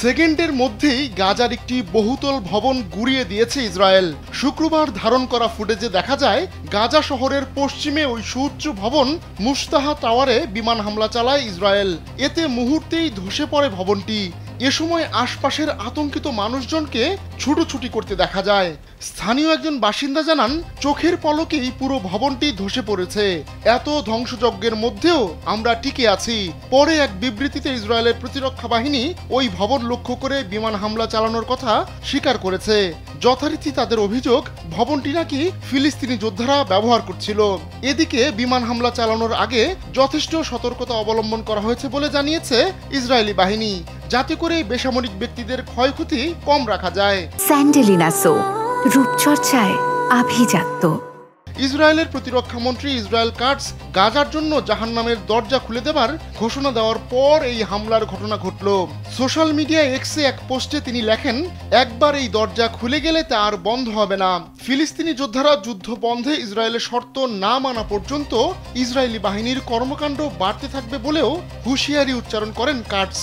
সেকেন্ডের মধ্যেই গাজার একটি বহুতল ভবন গুঁড়িয়ে দিয়েছে ইসরায়েল। শুক্রবার ধারণ করা ফুটেজে দেখা যায় গাজা শহরের পশ্চিমে ওই সুউচ্চ ভবন মুস্তাহা টাওয়ারে বিমান হামলা চালায় ইসরায়েল। এতে মুহূর্তেই ধসে পড়ে ভবনটি। এ সময় আশপাশের আতঙ্কিত মানুষজনকে ছুটোছুটি করতে দেখা যায়। স্থানীয় একজন বাসিন্দা জানান, চোখের পলকেই পুরো ভবনটি ধসে পড়েছে। এত ধ্বংসযজ্ঞের মধ্যেও আমরা টিকে আছি। পরে এক বিবৃতিতে ইসরায়েলের প্রতিরক্ষা বাহিনী ওই ভবন লক্ষ্য করে বিমান হামলা চালানোর কথা স্বীকার করেছে। যথারীতি তাদের অভিযোগ, ভবনটি নাকি ফিলিস্তিনি যোদ্ধারা ব্যবহার করছিল। এদিকে বিমান হামলা চালানোর আগে যথেষ্ট সতর্কতা অবলম্বন করা হয়েছে বলে জানিয়েছে ইসরায়েলি বাহিনী, যাতে করে বেসামরিক ব্যক্তিদের ক্ষয়ক্ষতি কম রাখা যায়। স্যান্ডেলিনা সো, রূপচর্চায় আভিজাত্য। ইসরায়েলের প্রতিরক্ষা মন্ত্রী ইসরায়েল কাটস গাজার জন্য জাহান্নামের দরজা খুলে দেবার ঘোষণা দেওয়ার পর এই হামলার ঘটনা ঘটল। সোশ্যাল মিডিয়া এক্সে এক পোস্টে তিনি লেখেন, একবার এই দরজা খুলে গেলে তা আর বন্ধ হবে না। ফিলিস্তিনি যোদ্ধারা যুদ্ধ বন্ধে ইসরায়েলের শর্ত না মানা পর্যন্ত ইসরায়েলি বাহিনীর কর্মকাণ্ড বাড়তে থাকবে বলেও হুঁশিয়ারি উচ্চারণ করেন কাটস।